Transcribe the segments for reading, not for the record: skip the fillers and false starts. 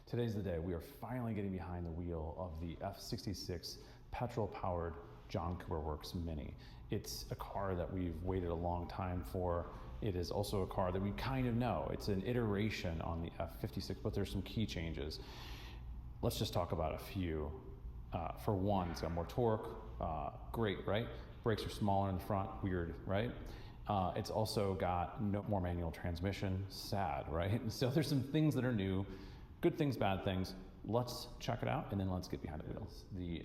Today's the day. We are finally getting behind the wheel of the F66 petrol-powered John Cooper Works Mini. It's a car that we've waited a long time for. It is also a car that we kind of know. It's an iteration on the F56, but there's some key changes. Let's just talk about a few. For one, it's got more torque. Great, right? Brakes are smaller in the front. Weird, right? It's also got no more manual transmission. Sad, right? So there's some things that are new. Good things, bad things. Let's check it out and then let's get behind the wheels. The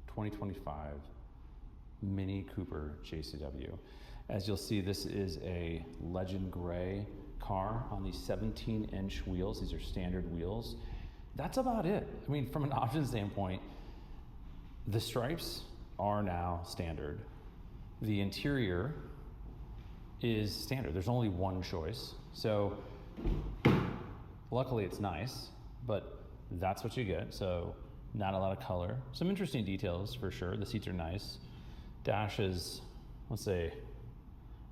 2025 MINI Cooper JCW. As you'll see, this is a legend gray car on these 17-inch wheels. These are standard wheels. That's about it. I mean, from an option standpoint, the stripes are now standard. The interior is standard. There's only one choice. So luckily it's nice, but that's what you get. So not a lot of color. Some interesting details for sure. The seats are nice. Dash is, let's say,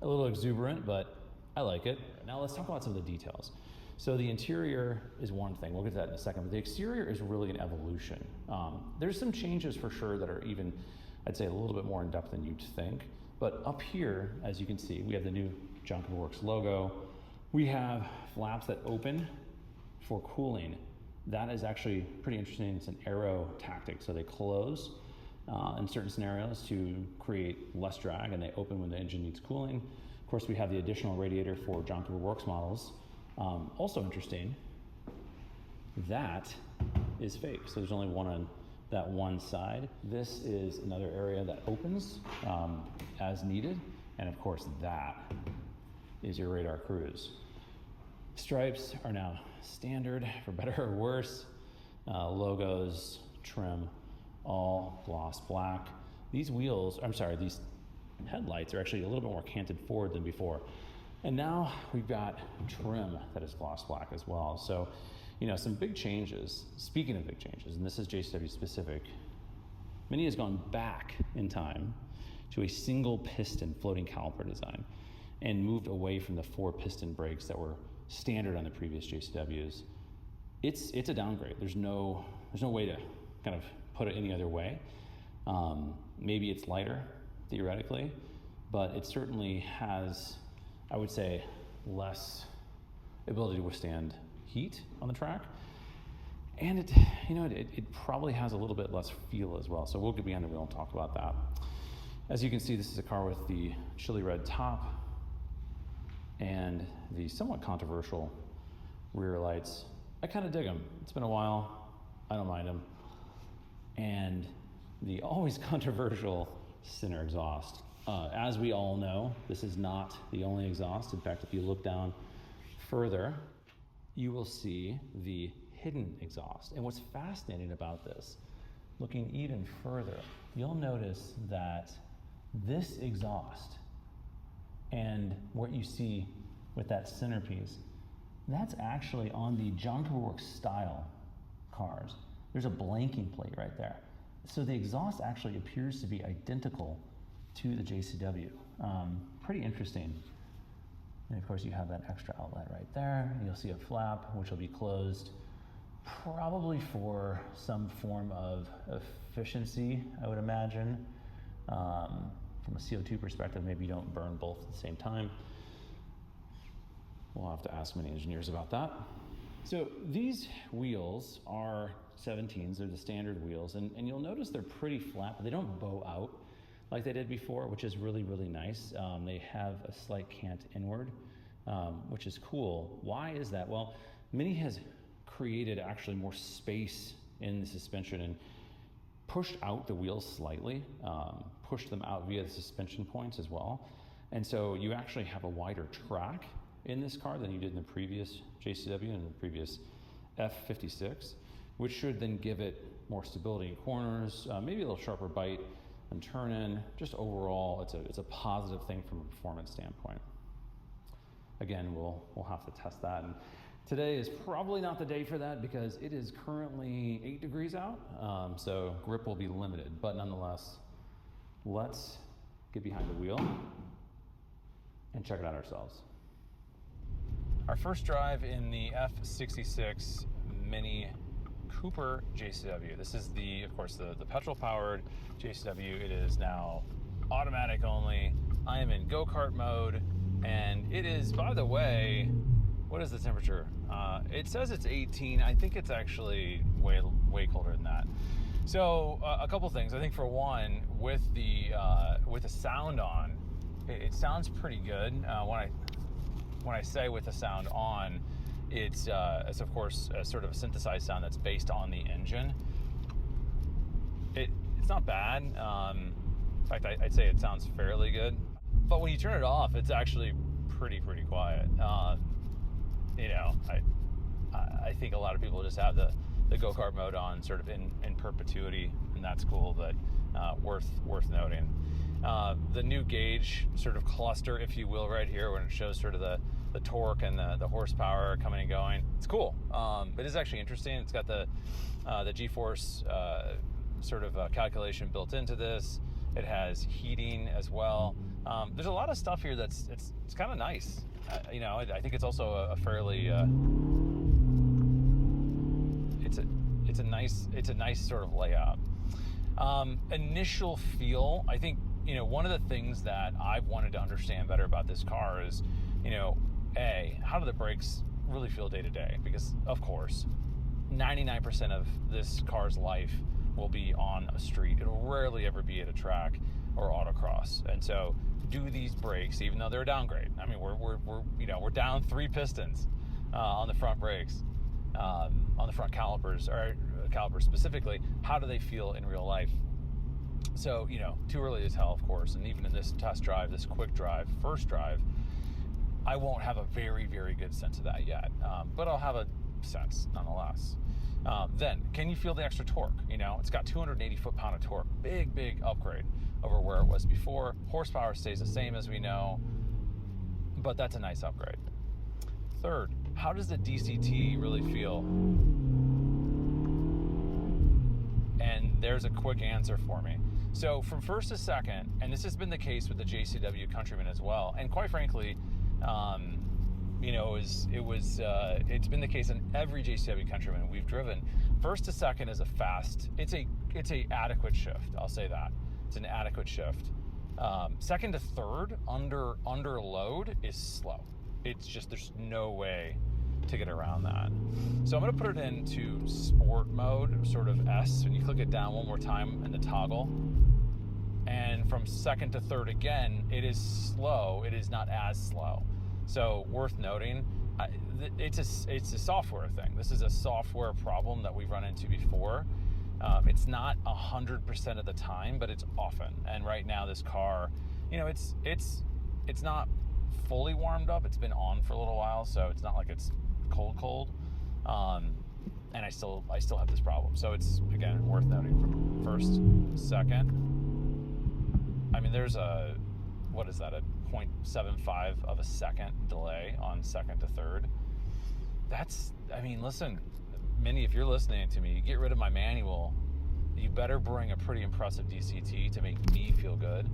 a little exuberant, but I like it. Now let's talk about some of the details. So the interior is one thing. We'll get to that in a second, but the exterior is really an evolution. There's some changes for sure that are even, I'd say, a little bit more in depth than you'd think. But up here, as you can see, we have the new John Cooper Works logo. We have flaps that open for cooling. That is actually pretty interesting. It's an aero tactic. So they close in certain scenarios to create less drag, and they open when the engine needs cooling. Of course, we have the additional radiator for John Cooper Works models. Also interesting, that is fake. So there's only one on that one side. This is another area that opens as needed. And of course, that is your radar cruise. Stripes are now standard, for better or worse. Logos, trim, all gloss black. These wheels, these headlights are actually a little bit more canted forward than before. And now we've got trim that is gloss black as well. So, you know, some big changes. Speaking of big changes, and this is JCW specific, MINI has gone back in time to a single piston floating caliper design and moved away from the 4-piston brakes that were standard on the previous JCWs. It's a downgrade. There's no way to kind of put it any other way. Maybe it's lighter, theoretically, but it certainly has, I would say, less ability to withstand heat on the track. And it probably has a little bit less feel as well. So we'll get behind the wheel and talk about that. As you can see, this is a car with the chili red top and the somewhat controversial rear lights. I kind of dig them. It's been a while. I don't mind them. And the always controversial center exhaust. As we all know, this is not the only exhaust. In fact, if you look down further, you will see the hidden exhaust. And what's fascinating about this, looking even further, you'll notice that this exhaust and what you see with that centerpiece, that's actually on the John Cooper Works style cars. There's a blanking plate right there. So the exhaust actually appears to be identical to the JCW. Pretty interesting. And of course you have that extra outlet right there. You'll see a flap, which will be closed probably for some form of efficiency, I would imagine. From a CO2 perspective, maybe you don't burn both at the same time. We'll have to ask many engineers about that. So these wheels are 17s, they're the standard wheels, and you'll notice they're pretty flat, but they don't bow out like they did before, which is really, really nice. They have a slight cant inward, which is cool. Why is that? Well, MINI has created actually more space in the suspension and pushed out the wheels slightly, pushed them out via the suspension points as well. And so you actually have a wider track in this car than you did in the previous JCW and the previous F56, which should then give it more stability in corners, maybe a little sharper bite and turn in. Just overall, it's a positive thing from a performance standpoint. Again, we'll have to test that. And today is probably not the day for that because it is currently 8 degrees out, so grip will be limited. But nonetheless, let's get behind the wheel and check it out ourselves. Our first drive in the F66 MINI Cooper JCW. This is the, of course, the petrol powered JCW. It is now automatic only. I am in go-kart mode, and it is, by the way, what is the temperature? It says it's 18. I think it's actually way colder than that. So a couple things. I think for one, with the sound on, it sounds pretty good. When I say with the sound on, it's of course a sort of a synthesized sound that's based on the engine. It's not bad. In fact, I'd say it sounds fairly good. But when you turn it off, it's actually pretty quiet. You know, I think a lot of people just have the go-kart mode on sort of in perpetuity, and that's cool, but worth noting. The new gauge sort of cluster, if you will, right here, when it shows sort of the torque and the horsepower coming and going, it's cool. It is actually interesting. It's got the G-force sort of calculation built into this. It has heating as well. There's a lot of stuff here that's it's kind of nice. You know, I think it's also a fairly it's a nice sort of layout. Initial feel, I think, you know, one of the things that I've wanted to understand better about this car is, you know, how do the brakes really feel day to day? Because of course, 99% of this car's life will be on a street. It'll rarely ever be at a track or autocross. And so, do these brakes, even though they're a downgrade? I mean, we're down 3 pistons on the front brakes, on the front calipers specifically. How do they feel in real life? So, you know, too early to tell, of course. And even in this test drive, this quick drive, first drive, I won't have a very good sense of that yet, but I'll have a sense nonetheless. Then, can you feel the extra torque? You know, it's got 280 foot-pound of torque. Big upgrade over where it was before. Horsepower stays the same, as we know, but that's a nice upgrade. Third, how does the DCT really feel? And there's a quick answer for me. So from first to second, and this has been the case with the JCW Countryman as well, and quite frankly, you know, it's been the case in every JCW Countryman we've driven. First to second is it's a adequate shift. I'll say that. It's an adequate shift. Second to third under load is slow. It's just, there's no way to get around that. So I'm gonna put it into sport mode, sort of S, and you click it down one more time in the toggle. And from second to third again, it is slow. It is not as slow. So worth noting, it's a software thing. This is a software problem that we've run into before. It's not 100% of the time, but it's often. And right now, this car, you know, it's not fully warmed up. It's been on for a little while, so it's not like it's cold. And I still have this problem. So it's, again, worth noting from first, second. I mean, there's a 0.75 of a second delay on second to third. I mean, listen, Minnie, if you're listening to me, you get rid of my manual, you better bring a pretty impressive DCT to make me feel good.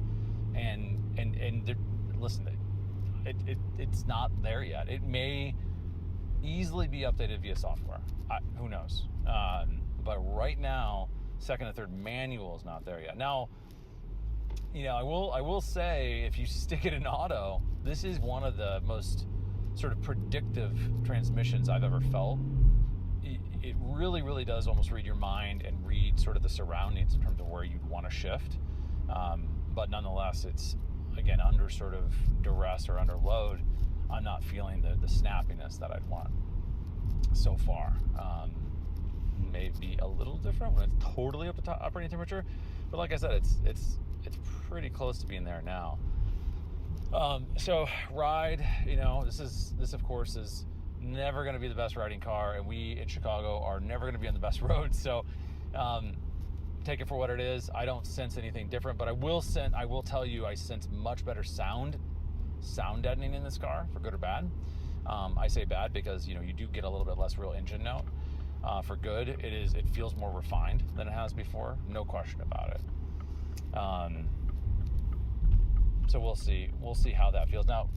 And listen, it's not there yet. It may easily be updated via software. Who knows? But right now, second and third manual is not there yet. Now, you know, I will say, if you stick it in auto, this is one of the most sort of predictive transmissions I've ever felt. It really does almost read your mind and read sort of the surroundings in terms of where you'd want to shift. But nonetheless, it's, again, under sort of duress or under load, I'm not feeling the snappiness that I'd want so far. Maybe a little different when it's totally up to operating temperature, but like I said, it's pretty close to being there now. So ride, you know, this of course is never going to be the best riding car, and we in Chicago are never going to be on the best roads. So take it for what it is. I don't sense anything different, but I will tell you, I sense much better sound deadening in this car, for good or bad. I say bad because, you know, you do get a little bit less real engine note. For good, it feels more refined than it has before, no question about it. So we'll see how that feels. Now,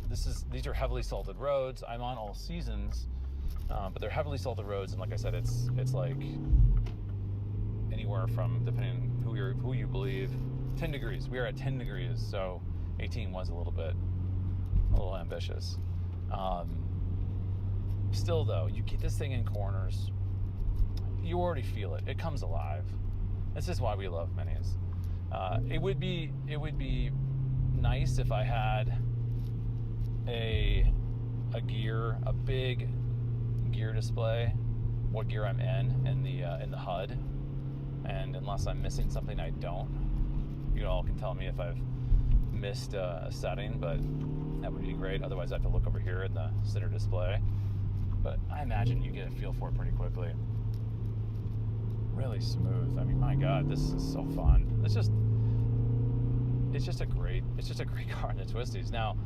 these are heavily salted roads. I'm on all seasons, but they're heavily salted roads, and like I said, it's like anywhere from, depending on who you believe, 10 degrees. We are at 10 degrees, so 18 was a little ambitious. Still though, you get this thing in corners, you already feel it. It comes alive. This is why we love minis. It would be nice if I had a big gear display, what gear I'm in the HUD, and unless I'm missing something, I don't. You all can tell me if I've missed a setting, but that would be great. Otherwise, I have to look over here in the center display. But I imagine you get a feel for it pretty quickly. Really smooth. I mean, my God, this is so fun. It's just a great car in the twisties. Now,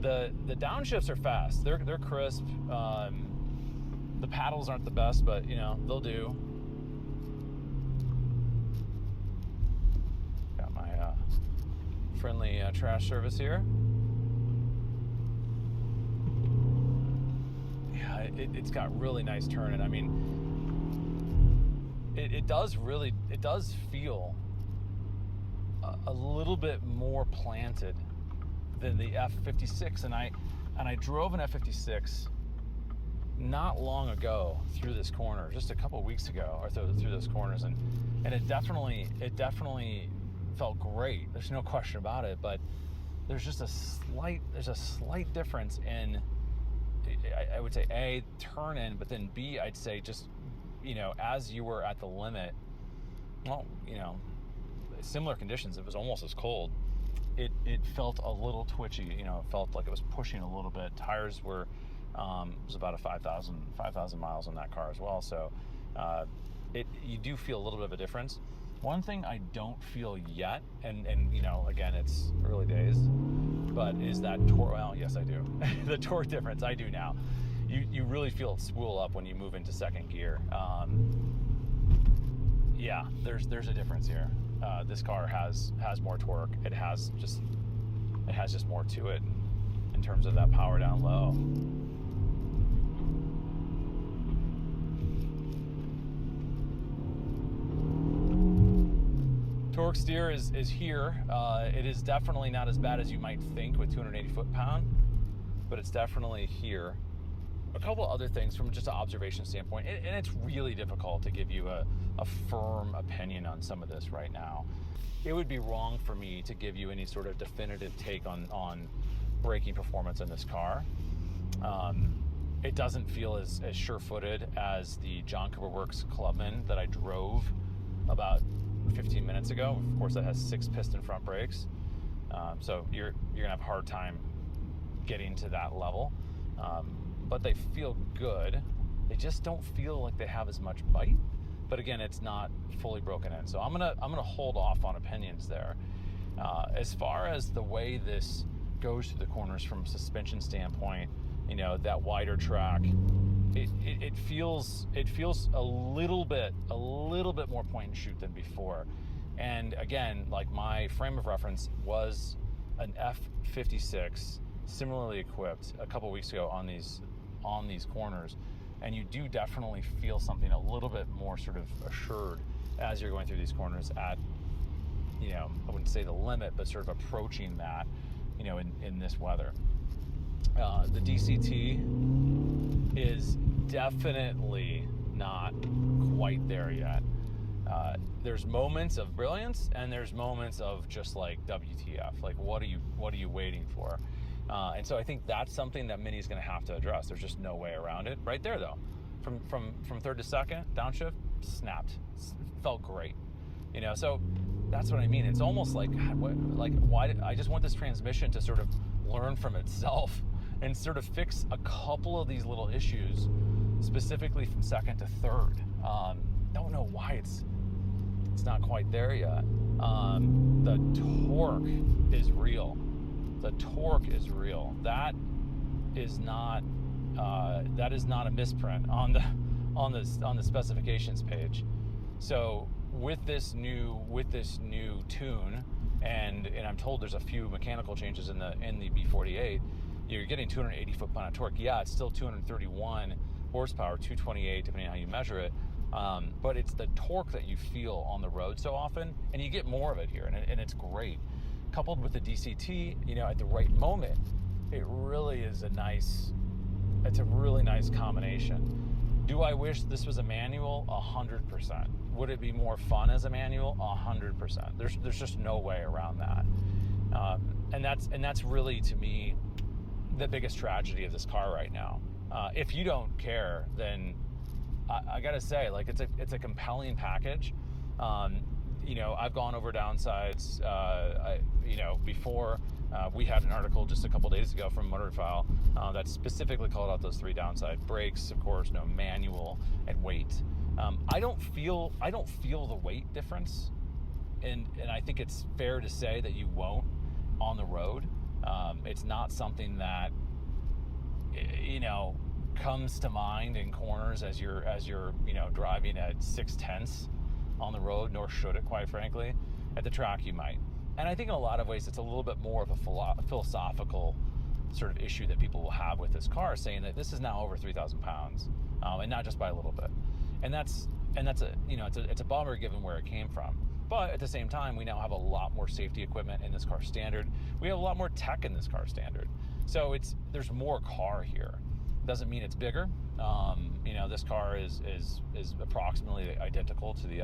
the downshifts are fast. They're crisp. The paddles aren't the best, but you know, they'll do. Got my friendly trash service here. Yeah, it's got really nice turn, and I mean, it does feel a little bit more planted than the F56, and I drove an F56 not long ago through this corner, just a couple of weeks ago, or through those corners, and it definitely felt great. There's no question about it, but there's just a slight difference in, I would say, A, turn in, but then B, I'd say just, you know, as you were at the limit, well, you know, similar conditions, it was almost as cold. It felt a little twitchy, you know, it felt like it was pushing a little bit. Tires were, it was about a 5,000 miles on that car as well. So you do feel a little bit of a difference. One thing I don't feel yet, and you know, again, it's early days, but is that torque. Well, yes, I do. The torque difference, I do now. You really feel it spool up when you move into second gear. Yeah, there's a difference here. This car has more torque. It has just more to it in terms of that power down low. Torque steer is here. It is definitely not as bad as you might think with 280 foot-pound, but it's definitely here. A couple other things from just an observation standpoint, and it's really difficult to give you a firm opinion on some of this right now. It would be wrong for me to give you any sort of definitive take on braking performance in this car. It doesn't feel as sure-footed as the John Cooper Works Clubman that I drove about 15 minutes ago. Of course, that has 6 piston front brakes, so you're gonna have a hard time getting to that level. But they feel good. They just don't feel like they have as much bite. But again, it's not fully broken in, so I'm gonna hold off on opinions there. As far as the way this goes through the corners from a suspension standpoint, you know, that wider track, it feels a little bit more point and shoot than before. And again, like, my frame of reference was an F56 similarly equipped a couple weeks ago on these corners, and you do definitely feel something a little bit more sort of assured as you're going through these corners at, you know, I wouldn't say the limit, but sort of approaching that, you know, in this weather. The DCT is definitely not quite there yet. There's moments of brilliance, and there's moments of just like, WTF, like, what are you waiting for? And so I think that's something that Mini's going to have to address. There's just no way around it. Right there, though, from third to second, downshift, snapped. Felt great, you know. So that's what I mean. It's almost like why I just want this transmission to sort of learn from itself and sort of fix a couple of these little issues, specifically from second to third. Don't know why it's not quite there yet. The torque is real. The torque is real. That is not a misprint on the specifications page. So with this new tune, and I'm told there's a few mechanical changes in the B48, you're getting 280 foot-pound of torque. Yeah, it's still 231 horsepower, 228, depending on how you measure it. But it's the torque that you feel on the road so often, and you get more of it here, and it's great. Coupled with the DCT, you know, at the right moment, it really is it's a really nice combination. Do I wish this was a manual? 100%. Would it be more fun as a manual? 100%. There's just no way around that. And that's really, to me, the biggest tragedy of this car right now. If you don't care, then I gotta say, like, it's a compelling package. You know, I've gone over Downsized. You know, before we had an article just a couple days ago from MotoringFile that specifically called out those 3 downside: brakes, of course, no manual, and weight. I don't feel the weight difference, and I think it's fair to say that you won't on the road. It's not something that, you know, comes to mind in corners as you're you know, driving at 6/10 on the road, nor should it, quite frankly. At the track you might. And I think in a lot of ways it's a little bit more of a philosophical sort of issue that people will have with this car, saying that this is now over 3,000 pounds, and not just by a little bit. And that's a, you know, it's a bummer given where it came from. But at the same time, we now have a lot more safety equipment in this car standard. We have a lot more tech in this car standard. So there's more car here. Doesn't mean it's bigger. You know, this car is approximately identical to the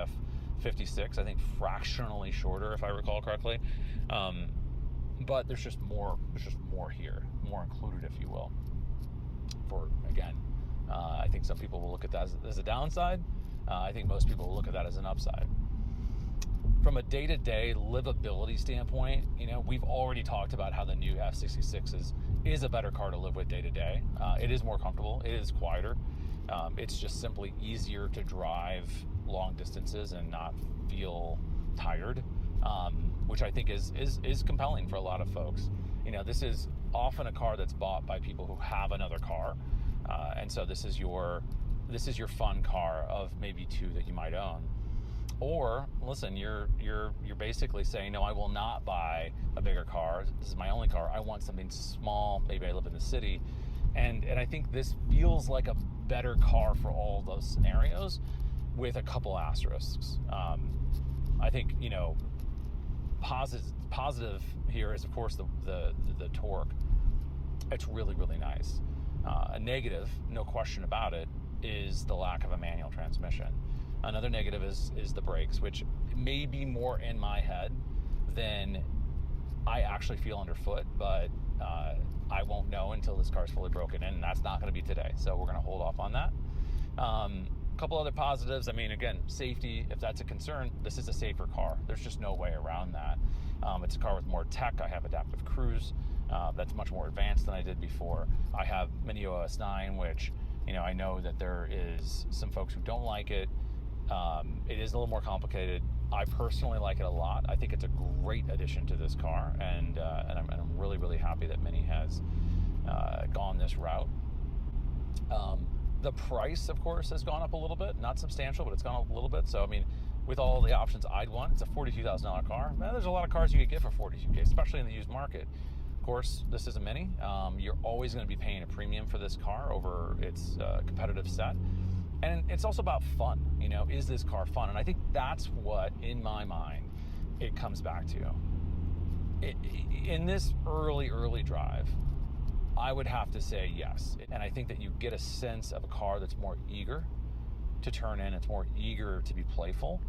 F56. I think fractionally shorter, if I recall correctly. But there's just more here, more included, if you will. For, again, I think some people will look at that as a downside. I think most people will look at that as an upside. From a day-to-day livability standpoint, you know, we've already talked about how the new F66 is a better car to live with day-to-day. It is more comfortable. It is quieter. It's just simply easier to drive long distances and not feel tired, which I think is compelling for a lot of folks. You know, this is often a car that's bought by people who have another car, and so this is your fun car of maybe 2 that you might own. Or, listen, you're basically saying, no, I will not buy a bigger car. This is my only car. I want something small. Maybe I live in the city. And I think this feels like a better car for all those scenarios, with a couple asterisks. I think, you know, positive here is, of course, the torque. It's really, really nice. A negative, no question about it, is the lack of a manual transmission. Another negative is the brakes, which may be more in my head than I actually feel underfoot, but I won't know until this car's fully broken in, and that's not going to be today. So we're going to hold off on that. A couple other positives. I mean, again, safety, if that's a concern, this is a safer car. There's just no way around that. It's a car with more tech. I have adaptive cruise. That's much more advanced than I did before. I have MINI OS 9, which, you know, I know that there is some folks who don't like it. It is a little more complicated. I personally like it a lot. I think it's a great addition to this car, and I'm really, really happy that MINI has gone this route. The price, of course, has gone up a little bit. Not substantial, but it's gone up a little bit. So, I mean, with all the options I'd want, it's a $42,000 car. Man, there's a lot of cars you could get for $42K, especially in the used market. Of course, this is a MINI. You're always going to be paying a premium for this car over its competitive set. And it's also about fun. You know, is this car fun? And I think that's what, in my mind, it comes back to. In this early drive, I would have to say yes. And I think that you get a sense of a car that's more eager to turn in. It's more eager to be playful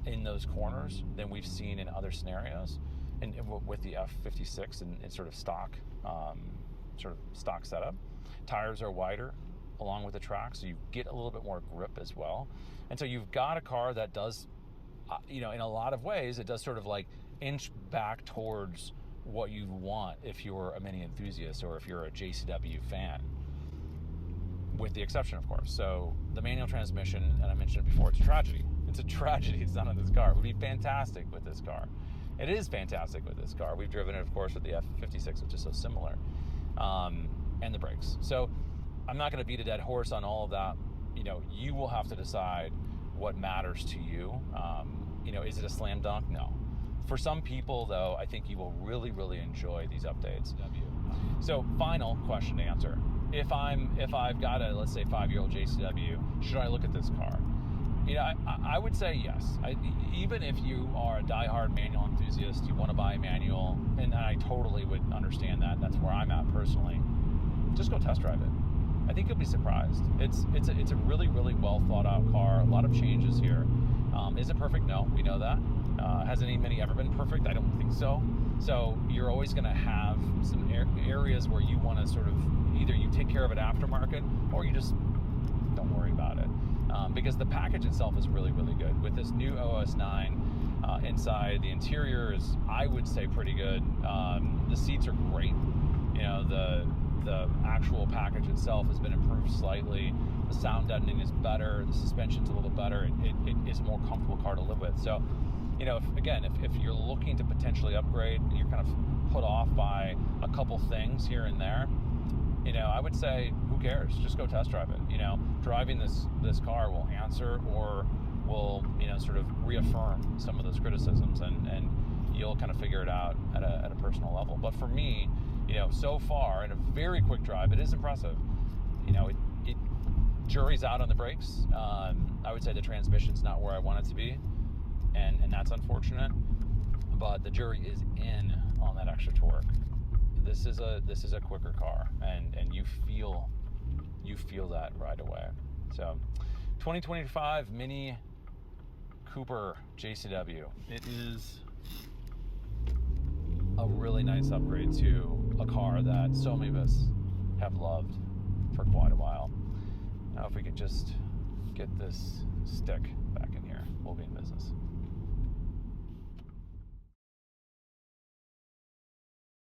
in those corners than we've seen in other scenarios. And with the F56 and sort of stock setup. Tires are wider along with the track, so you get a little bit more grip as well. And so you've got a car that does, you know, in a lot of ways, it does sort of like inch back towards what you want if you're a MINI enthusiast or if you're a JCW fan, with the exception, of course. So the manual transmission, and I mentioned it before, it's a tragedy. It's a tragedy it's not on this car. It would be fantastic with this car. It is fantastic with this car. We've driven it, of course, with the F56, which is so similar, and the brakes. So I'm not going to beat a dead horse on all of that. You know, you will have to decide what matters to you. You know, is it a slam dunk? No. For some people, though, I think you will really, really enjoy these updates. So, final question to answer. if I've got a, let's say, 5-year-old JCW, should I look at this car? You know, I would say yes. Even if you are a diehard manual enthusiast, you want to buy a manual, and I totally would understand that. That's where I'm at personally. Just go test drive it. I think you'll be surprised. It's a really, really well thought out car. A lot of changes here. Is it perfect? No, we know that. Has any Mini ever been perfect? I don't think so. So you're always going to have some areas where you want to sort of either you take care of it aftermarket or you just don't worry about it. Because the package itself is really, really good. With this new OS 9 inside, the interior is, I would say, pretty good. The seats are great. You know, the actual package itself has been improved slightly. The sound deadening is better. The suspension's a little better. It is a more comfortable car to live with. So, you know, if you're looking to potentially upgrade, you're kind of put off by a couple things here and there, you know, I would say, who cares? Just go test drive it. You know, driving this car will answer or will, you know, sort of reaffirm some of those criticisms, and you'll kind of figure it out at a personal level. But for me, you know, so far in a very quick drive, it is impressive. You know, it jury's out on the brakes. I would say the transmission's not where I want it to be, and that's unfortunate. But the jury is in on that extra torque. This is a quicker car, and you feel that right away. So, 2025 Mini Cooper JCW. It is a really nice upgrade to a car that so many of us have loved for quite a while. Now, if we could just get this stick back in here, we'll be in business.